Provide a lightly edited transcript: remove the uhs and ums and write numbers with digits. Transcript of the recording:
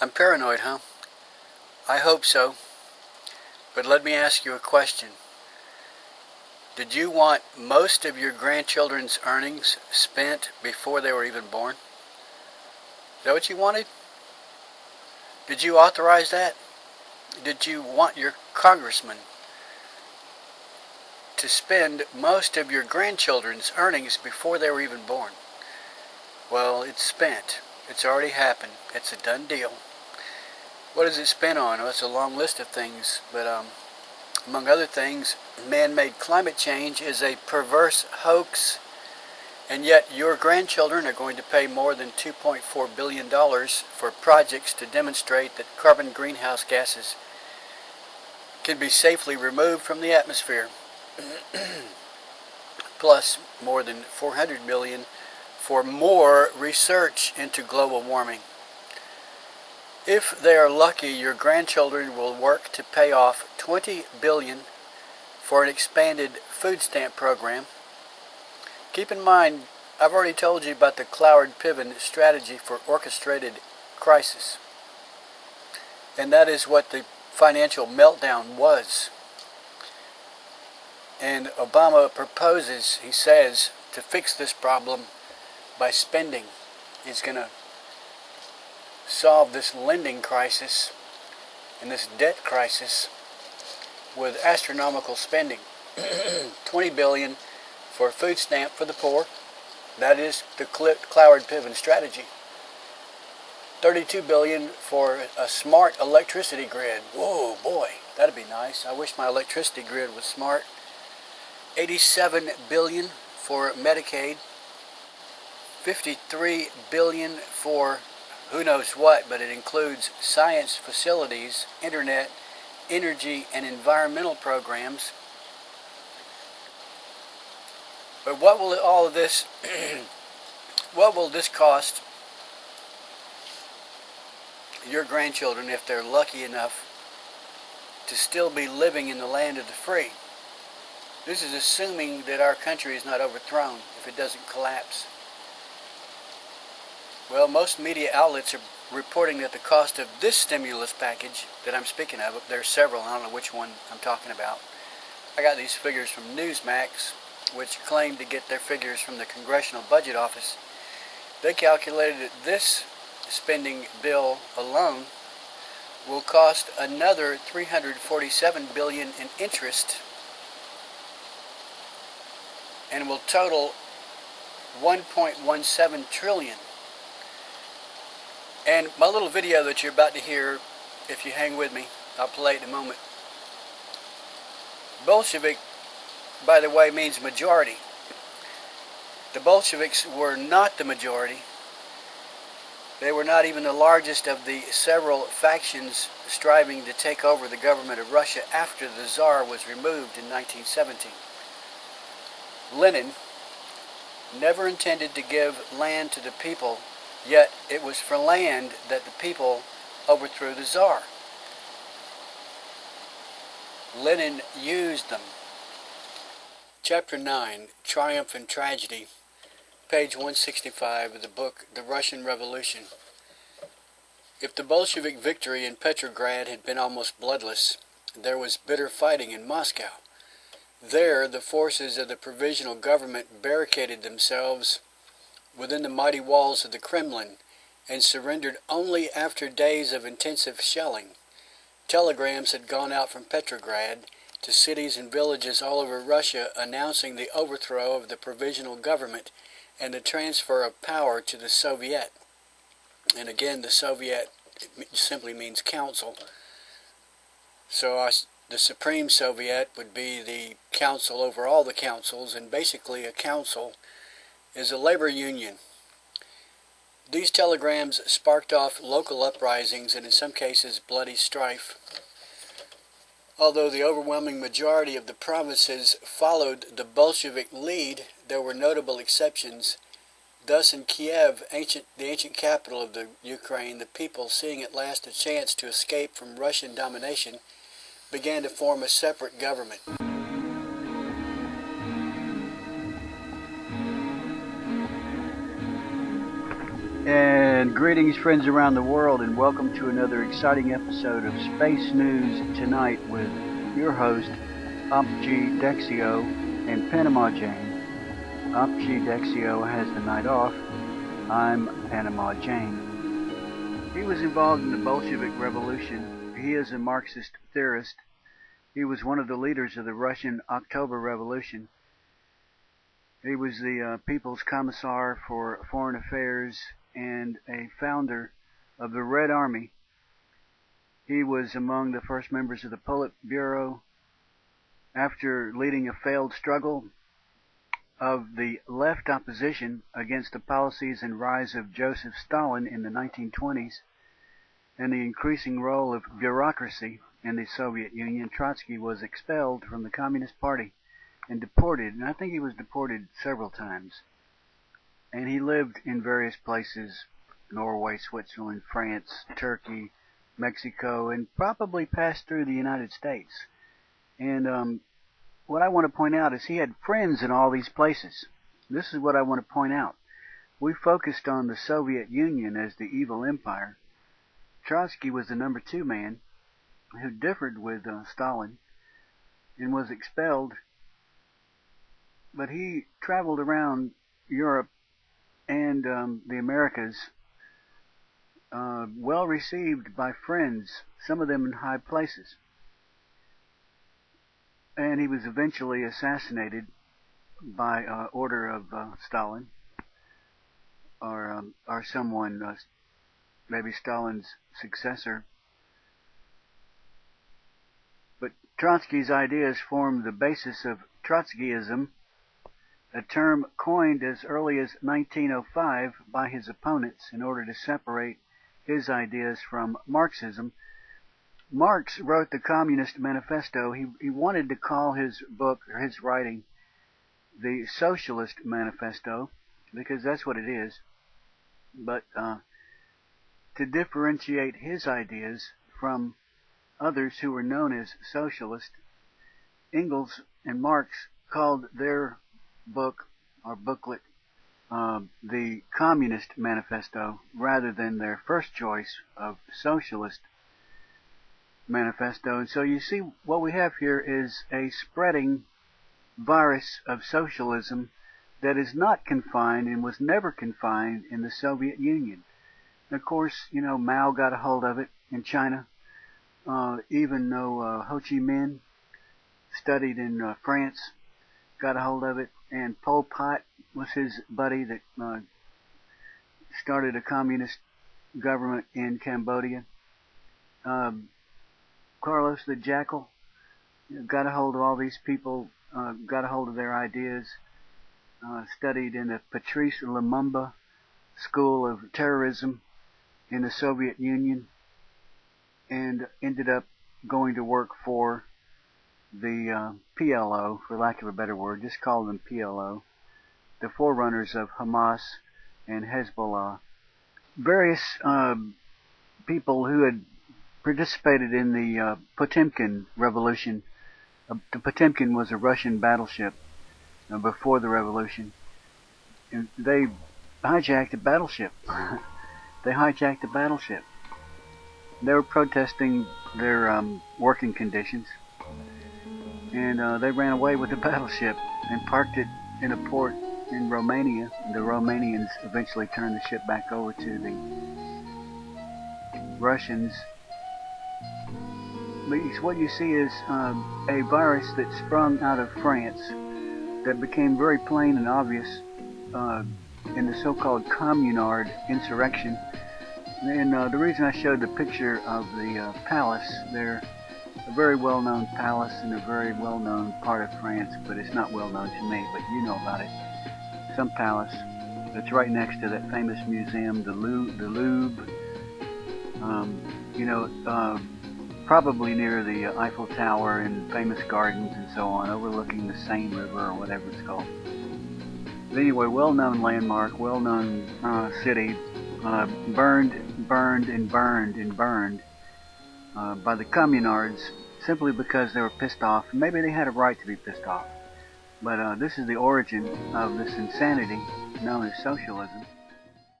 I'm paranoid, huh? I hope so. But let me ask you a question. Did you want most of your grandchildren's earnings spent before they were even born? Is that what you wanted? Did you authorize that? Did you want your congressman to spend most of your grandchildren's earnings before they were even born? Well, it's spent. It's already happened. It's a done deal. What is it spent on? Well, it's a long list of things, but among other things, man-made climate change is a perverse hoax, and yet your grandchildren are going to pay more than $2.4 billion for projects to demonstrate that carbon greenhouse gases can be safely removed from the atmosphere, plus more than $400 million for more research into global warming. If they are lucky, your grandchildren will work to pay off $20 billion for an expanded food stamp program. Keep in mind, I've already told you about the Cloward-Piven strategy for orchestrated crisis. And that is what the financial meltdown was. And Obama proposes, he says, to fix this problem by spending. He's going to solve this lending crisis and this debt crisis with astronomical spending. $20 billion for a food stamp for the poor. That is the Cloward-Piven strategy. $32 billion for a smart electricity grid. Whoa, boy, that'd be nice. I wish my electricity grid was smart. $87 billion for Medicaid. $53 billion for who knows what, but it includes science facilities, internet, energy, and environmental programs. But what will all of this, what will this cost your grandchildren if they're lucky enough to still be living in the land of the free? This is assuming that our country is not overthrown, if it doesn't collapse. Well, most media outlets are reporting that the cost of this stimulus package that I'm speaking of, there are several, I don't know which one I'm talking about. I got these figures from Newsmax, which claim to get their figures from the Congressional Budget Office. They calculated that this spending bill alone will cost another $347 billion in interest and will total $1.17 trillion. And my little video that you're about to hear, if you hang with me, I'll play it in a moment. Bolshevik, by the way, means majority. The Bolsheviks were not the majority. They were not even the largest of the several factions striving to take over the government of Russia after the Tsar was removed in 1917. Lenin never intended to give land to the people, yet it was for land that the people overthrew the Tsar. Lenin used them. Chapter 9, Triumph and Tragedy, page 165 of the book The Russian Revolution. If the Bolshevik victory in Petrograd had been almost bloodless, there was bitter fighting in Moscow. There, the forces of the provisional government barricaded themselves within the mighty walls of the Kremlin and surrendered only after days of intensive shelling. Telegrams had gone out from Petrograd to cities and villages all over Russia announcing the overthrow of the provisional government and the transfer of power to the Soviet. And again, the Soviet simply means council. So the Supreme Soviet would be the council over all the councils, and basically a council is a labor union. These telegrams sparked off local uprisings and in some cases bloody strife. Although the overwhelming majority of the provinces followed the Bolshevik lead, there were notable exceptions. Thus in Kiev, the ancient capital of the Ukraine, the people, seeing at last a chance to escape from Russian domination, began to form a separate government. And And greetings, friends around the world, and welcome to another exciting episode of Space News Tonight with your host, Opg Dexio and Panama Jane. Opg Dexio has the night off. I'm Panama Jane. He was involved in the Bolshevik Revolution. He is a Marxist theorist. He was one of the leaders of the Russian October Revolution. He was the People's Commissar for Foreign Affairs and a founder of the Red Army. He was among the first members of the Politburo. After leading a failed struggle of the left opposition against the policies and rise of Joseph Stalin in the 1920s and the increasing role of bureaucracy in the Soviet Union, Trotsky was expelled from the Communist Party and deported, and I think he was deported several times. And he lived in various places: Norway, Switzerland, France, Turkey, Mexico, and probably passed through the United States. And what I want to point out is he had friends in all these places. This is what I want to point out. We focused on the Soviet Union as the evil empire. Trotsky was the number 2 man who differed with Stalin and was expelled. But he traveled around Europe and the Americas, well received by friends, some of them in high places. And he was eventually assassinated by order of Stalin, or someone, maybe Stalin's successor. But Trotsky's ideas formed the basis of Trotskyism, a term coined as early as 1905 by his opponents in order to separate his ideas from Marxism. Marx wrote the Communist Manifesto. He wanted to call his book, or his writing, the Socialist Manifesto, because that's what it is. But to differentiate his ideas from others who were known as socialist, Engels and Marx called their book or booklet the Communist Manifesto rather than their first choice of Socialist Manifesto. And so you see what we have here is a spreading virus of socialism that is not confined and was never confined in the Soviet Union. And of course, you know, Mao got a hold of it in China. Even though Ho Chi Minh studied in France, got a hold of it, and Pol Pot was his buddy that started a communist government in Cambodia. Carlos the Jackal got a hold of all these people, got a hold of their ideas, studied in the Patrice Lumumba School of Terrorism in the Soviet Union, and ended up going to work for the PLO, for lack of a better word, just call them PLO, the forerunners of Hamas and Hezbollah. Various people who had participated in the Potemkin Revolution. The Potemkin was a Russian battleship before the revolution. And they hijacked a battleship. They hijacked a battleship. They were protesting their working conditions. And they ran away with the battleship and parked it in a port in Romania. The Romanians eventually turned the ship back over to the Russians. But what you see is a virus that sprung out of France that became very plain and obvious in the so-called Communard insurrection. And the reason I showed the picture of the palace there, a very well-known palace in a very well-known part of France, but it's not well-known to me, but you know about it. Some palace that's right next to that famous museum, the Louvre. Probably near the Eiffel Tower and famous gardens and so on, overlooking the Seine River or whatever it's called. But anyway, well-known landmark, well-known city, burned by the communards simply because they were pissed off. Maybe they had a right to be pissed off. But this is the origin of this insanity known as socialism.